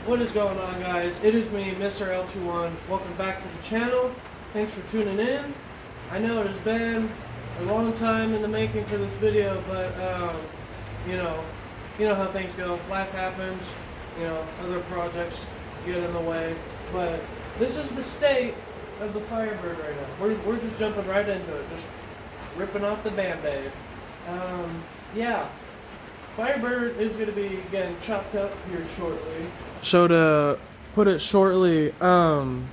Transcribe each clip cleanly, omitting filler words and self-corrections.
What is going on, guys? It is me, Mr. L21. Welcome back to the channel. Thanks for tuning in. I know it has been a long time in the making for this video, but you know how things go. Life happens. Other projects get in the way. But this is the state of the Firebird right now. We're just jumping right into it, just ripping off the band-aid. Yeah. Firebird is going to be getting chopped up here shortly. So to put it shortly, so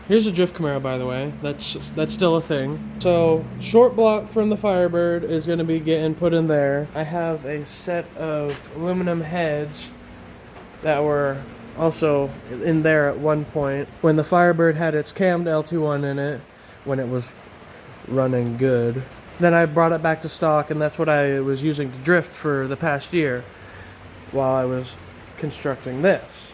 here's a drift Camaro, by the way. That's still a thing. So short block from the Firebird is going to be getting put in there. I have a set of aluminum heads that were also in there at one point when the Firebird had its cammed L21 in it, when it was running good. Then I brought it back to stock, and that's what I was using to drift for the past year while I was constructing this.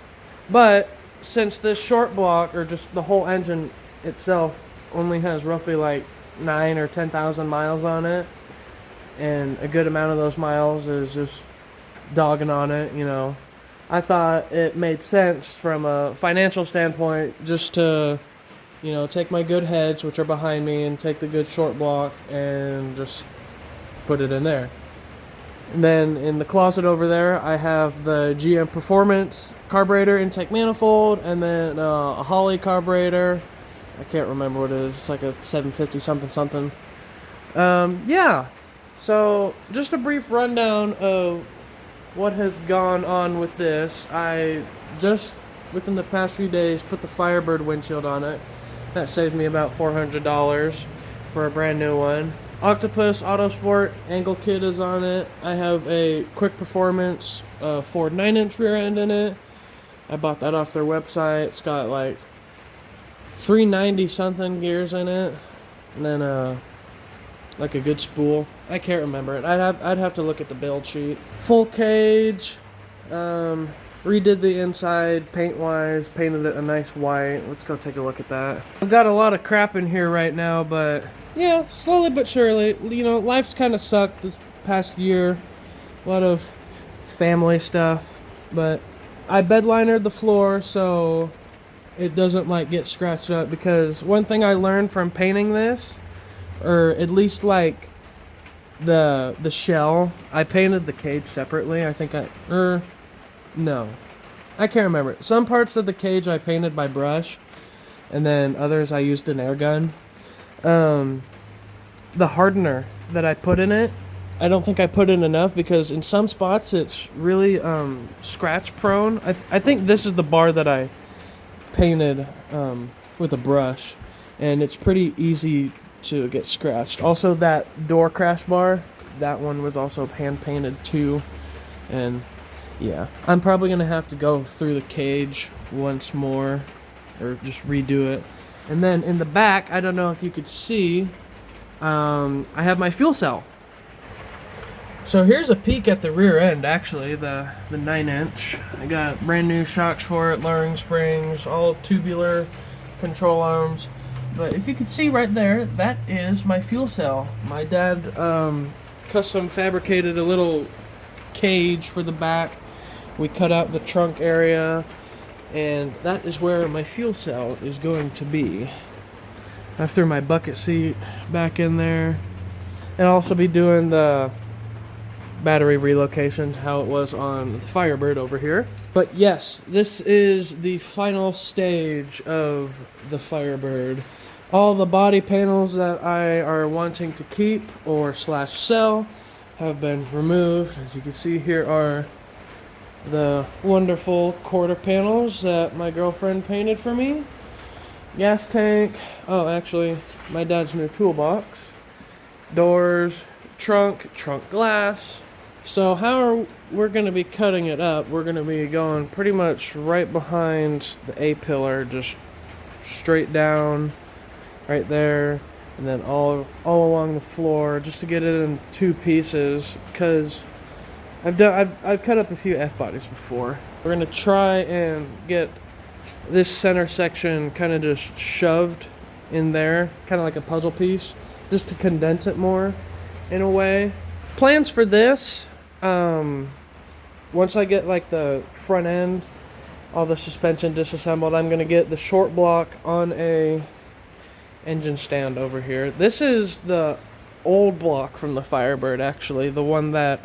But since this short block, or just the whole engine itself, only has roughly like 9 or 10,000 miles on it, and a good amount of those miles is just dogging on it, I thought it made sense from a financial standpoint just to take my good heads, which are behind me, and take the good short block and just put it in there. And then in the closet over there, I have the GM Performance carburetor intake manifold, and then a Holly carburetor. I can't remember what it is. It's like a 750 something. Yeah. So just a brief rundown of what has gone on with this. I just, within the past few days, put the Firebird windshield on it. That saved me about $400 for a brand new one. Octopus Autosport angle kit is on it. I have a Quick Performance Ford 9-inch rear end in it. I bought that off their website. It's got like 390 something gears in it, and then like a good spool. I can't remember it. I'd have to look at the build sheet. Full cage. Redid the inside paint-wise, painted it a nice white. Let's go take a look at that. I've got a lot of crap in here right now, but yeah, slowly but surely. Life's kind of sucked this past year. A lot of family stuff, but I bedlinered the floor so it doesn't like get scratched up, because one thing I learned from painting this, or at least like the shell, I painted the cage separately. I think no, I can't remember. Some parts of the cage I painted by brush, and then others I used an air gun. The hardener that I put in it, I don't think I put in enough, because in some spots it's really scratch prone. I think this is the bar that I painted with a brush, and it's pretty easy to get scratched. Also, that door crash bar, that one was also hand painted too, and yeah, I'm probably going to have to go through the cage once more, or just redo it. And then in the back, I don't know if you could see, I have my fuel cell. So here's a peek at the rear end, actually, the 9-inch. I got brand new shocks for it, lowering springs, all tubular control arms. But if you can see right there, that is my fuel cell. My dad custom fabricated a little cage for the back. We cut out the trunk area, and that is where my fuel cell is going to be. I threw my bucket seat back in there, and I'll also be doing the battery relocation, how it was on the Firebird over here. But yes, this is the final stage of the Firebird. All the body panels that I are wanting to keep or sell have been removed. As you can see, here are the wonderful quarter panels that my girlfriend painted for me. Gas tank. Oh, actually, my dad's new toolbox. Doors, trunk glass. So how we're going to be cutting it up, we're going to be going pretty much right behind the A-pillar, just straight down right there, and then all along the floor, just to get it in two pieces, because I've cut up a few F-bodies before. We're going to try and get this center section kind of just shoved in there, kind of like a puzzle piece, just to condense it more in a way. Plans for this, once I get like the front end, all the suspension disassembled, I'm gonna get the short block on a engine stand over here. This is the old block from the Firebird, actually, the one that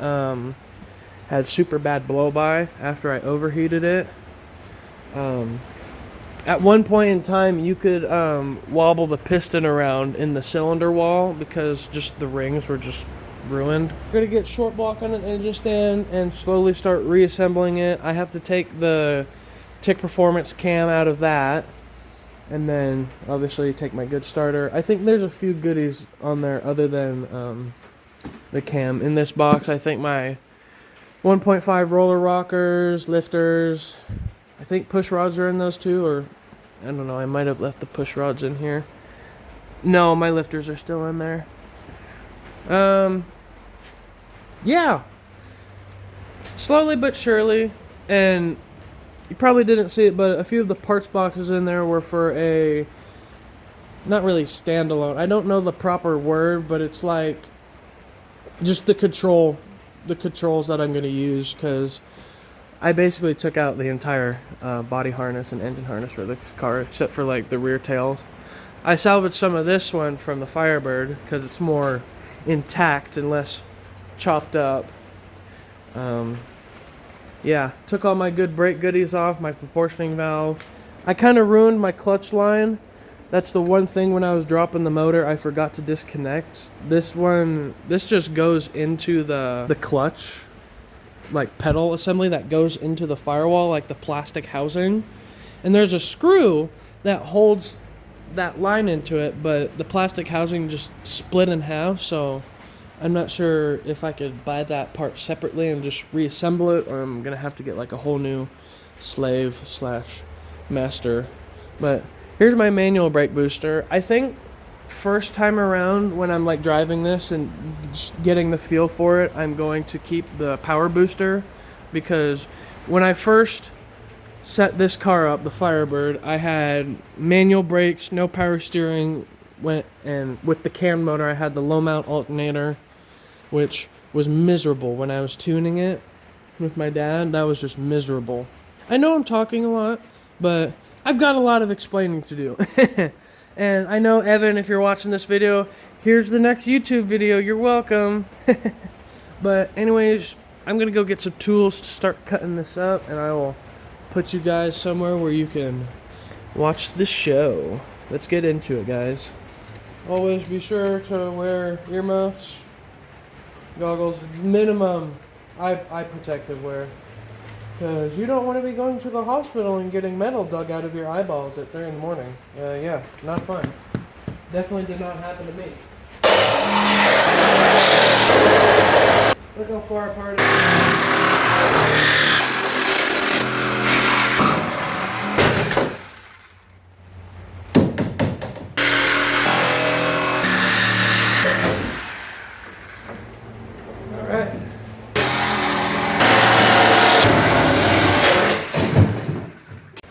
had super bad blow-by after I overheated it. At one point in time, you could wobble the piston around in the cylinder wall because just the rings were just ruined. I'm gonna get short block on an engine stand and slowly start reassembling it. I have to take the Tick Performance cam out of that, and then obviously take my good starter. I think there's a few goodies on there other than the cam in this box. I think my 1.5 roller rockers, lifters, I think push rods are in those too, or I don't know, I might have left the push rods in here. No, my lifters are still in there. Yeah. Slowly but surely, and you probably didn't see it, but a few of the parts boxes in there were for a, not really standalone, I don't know the proper word, but it's like just the controls that I'm going to use, because I basically took out the entire body harness and engine harness for the car, except for like the rear tails. I salvaged some of this one from the Firebird because it's more intact and less chopped up. Yeah, took all my good brake goodies off, my proportioning valve. I kind of ruined my clutch line. That's the one thing when I was dropping the motor I forgot to disconnect. This just goes into the clutch, like pedal assembly that goes into the firewall, like the plastic housing. And there's a screw that holds that line into it, but the plastic housing just split in half, so I'm not sure if I could buy that part separately and just reassemble it, or I'm gonna have to get like a whole new slave/master. But here's my manual brake booster. I think first time around when I'm like driving this and just getting the feel for it, I'm going to keep the power booster, because when I first set this car up, the Firebird, I had manual brakes, no power steering, and with the cam motor I had the low mount alternator, which was miserable when I was tuning it with my dad. That was just miserable. I know I'm talking a lot, but I've got a lot of explaining to do. And I know, Evan, if you're watching this video, here's the next YouTube video. You're welcome. But anyways, I'm going to go get some tools to start cutting this up, and I will put you guys somewhere where you can watch the show. Let's get into it, guys. Always be sure to wear earmuffs, goggles, minimum eye protective wear, because you don't want to be going to the hospital and getting metal dug out of your eyeballs at 3 in the morning. Yeah, not fun. Definitely did not happen to me. Look how far apart it is.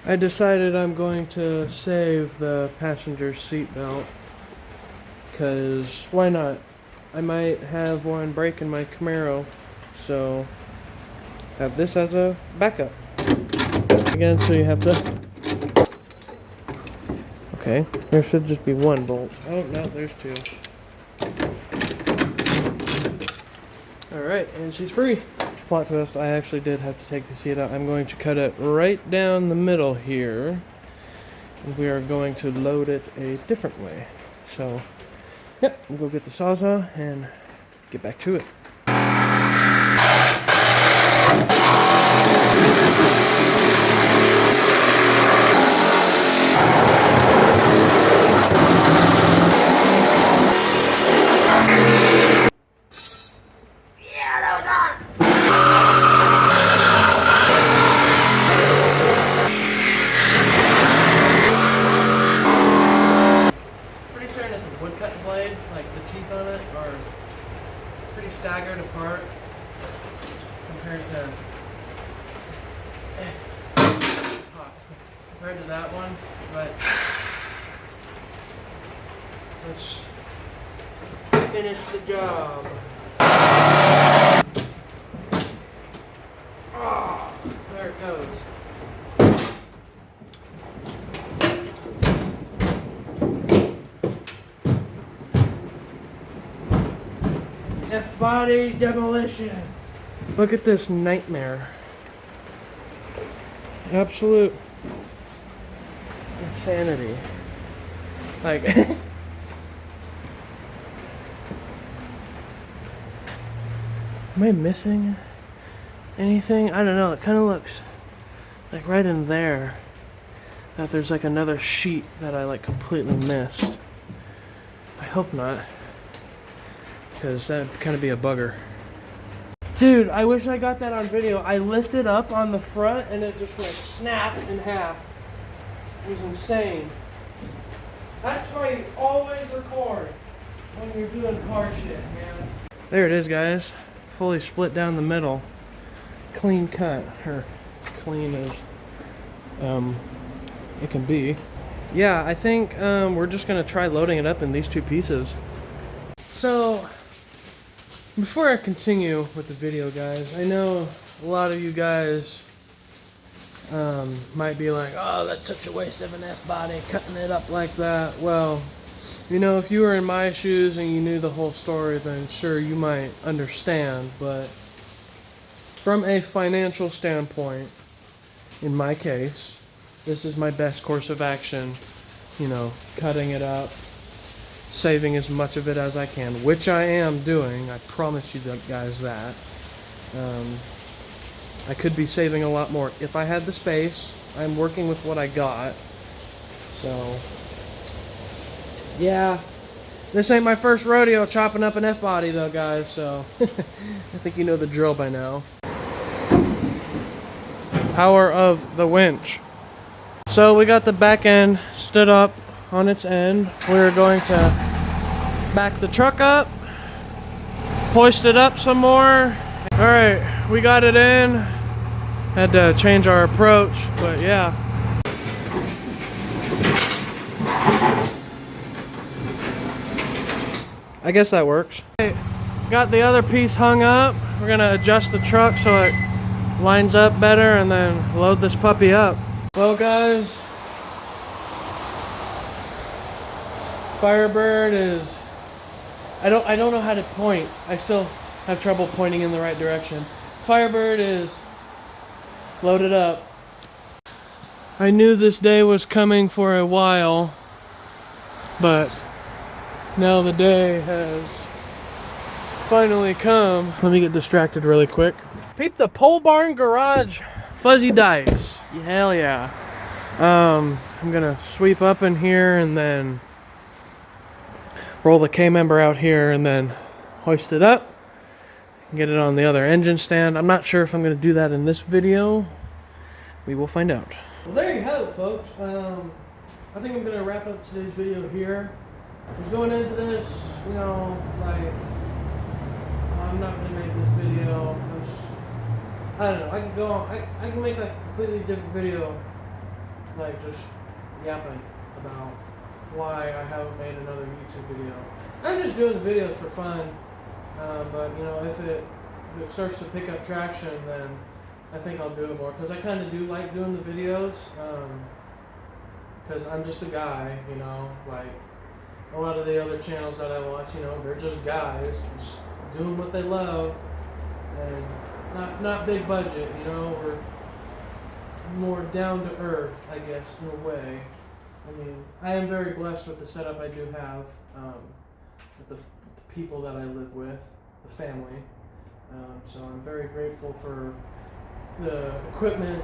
I decided I'm going to save the passenger seat belt, because why not? I might have one break in my Camaro, so have this as a backup. Again, so you have to... Okay, there should just be one bolt. Oh, no, there's two. Alright, and she's free. Plot twist, I actually did have to take the seat out. I'm going to cut it right down the middle here, and we are going to load it a different way. So, yep, we'll go get the Sawzall and get back to it. Staggered apart compared to it's hot compared to that one, but let's finish the job. Oh. F-body demolition. Look at this nightmare. Absolute insanity. Like, am I missing anything? I don't know. It kind of looks like right in there that there's like another sheet that I like completely missed. I hope not, because that'd kind of be a bugger. Dude, I wish I got that on video. I lifted up on the front and it just like snapped in half. It was insane. That's why you always record when you're doing car shit, man. There it is, guys. Fully split down the middle. Clean cut, or clean as it can be. Yeah, I think we're just gonna try loading it up in these two pieces. So, before I continue with the video, guys, I know a lot of you guys might be like, oh, that's such a waste of an F-body, cutting it up like that. Well, you know, if you were in my shoes and you knew the whole story, then sure, you might understand. But from a financial standpoint, in my case, this is my best course of action. You know, cutting it up, saving as much of it as I can, which I am doing. I promise you guys that. I could be saving a lot more if I had the space. I'm working with what I got. So, yeah. This ain't my first rodeo chopping up an F-body though, guys, so I think you know the drill by now. Power of the winch. So we got the back end stood up on its end. We're going to back the truck up, hoist it up some more. Alright, we got it in. Had to change our approach, but yeah. I guess that works. Okay, got the other piece hung up. We're gonna adjust the truck so it lines up better and then load this puppy up. Well, guys, Firebird is, I don't know how to point. I still have trouble pointing in the right direction. Firebird is loaded up. I knew this day was coming for a while, but now the day has finally come. Let me get distracted really quick. Peep the pole barn garage fuzzy dice. Hell yeah. I'm gonna sweep up in here and then roll the K-member out here and then hoist it up. Get it on the other engine stand. I'm not sure if I'm gonna do that in this video. We will find out. Well, there you have it, folks. I think I'm gonna wrap up today's video here. I was going into this, you know, like, I'm not gonna make this video. I don't know. I could go on. I can make like a completely different video, like just yapping about why I haven't made another YouTube video. I'm just doing the videos for fun, but you know, if it starts to pick up traction, then I think I'll do it more, because I kind of do like doing the videos, because I'm just a guy, you know, like a lot of the other channels that I watch, you know, they're just guys just doing what they love, and not big budget, you know, or more down to earth, I guess, in a way. I mean, I am very blessed with the setup I do have, with the people that I live with, the family. So I'm very grateful for the equipment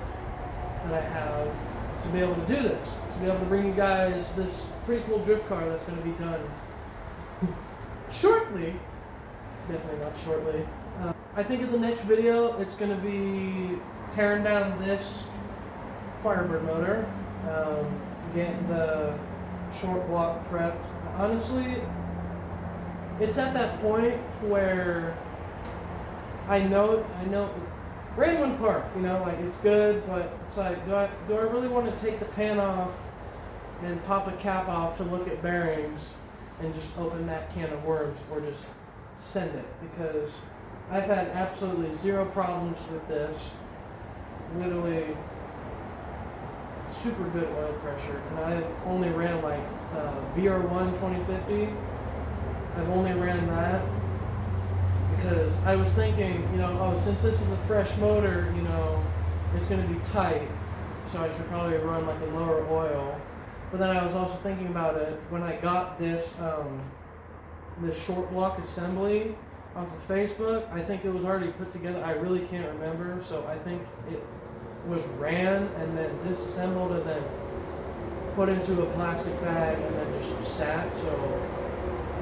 that I have to be able to do this, to be able to bring you guys this pretty cool drift car that's going to be done shortly. Definitely not shortly. I think in the next video it's going to be tearing down this Firebird motor, getting the short block prepped. Honestly, it's at that point where I know we're in one park, you know, like it's good, but it's like, do I really want to take the pan off and pop a cap off to look at bearings and just open that can of worms, or just send it? Because I've had absolutely zero problems with this. Literally super good oil pressure, and I've only ran like VR1 2050. I've only ran that, because I was thinking, you know, oh, since this is a fresh motor, you know, it's going to be tight, so I should probably run like a lower oil. But then I was also thinking about it when I got this this short block assembly off of Facebook. I think it was already put together. I really can't remember, so I think it was ran and then disassembled and then put into a plastic bag and then just sat. So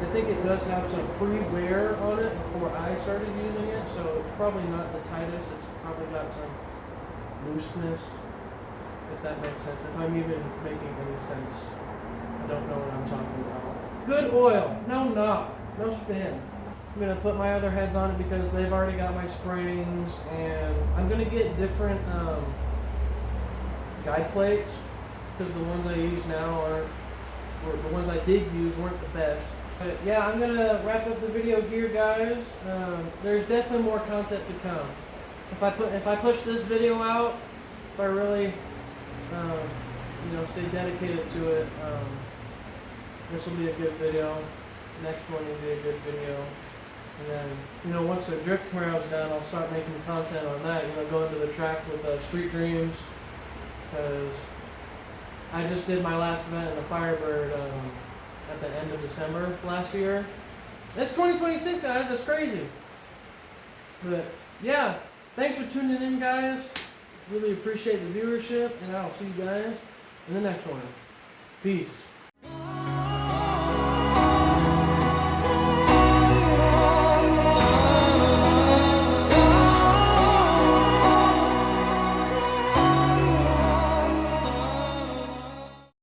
I think it does have some pre-wear on it before I started using it, so it's probably not the tightest. It's probably got some looseness, if that makes sense. If I'm even making any sense, I don't know what I'm talking about. Good oil, no knock, no spin. I'm gonna put my other heads on it because they've already got my springs, and I'm gonna get different guide plates because the ones I use now aren't, or the ones I did use weren't the best. But yeah, I'm gonna wrap up the video here, guys. There's definitely more content to come. If I push this video out, if I really you know, stay dedicated to it, this will be a good video. Next one will be a good video. And then, you know, once the drift Camaro's done, I'll start making content on that. You know, going to the track with Street Dreams, because I just did my last event in the Firebird at the end of December last year. It's 2026, guys. That's crazy. But yeah, thanks for tuning in, guys. Really appreciate the viewership, and I'll see you guys in the next one. Peace.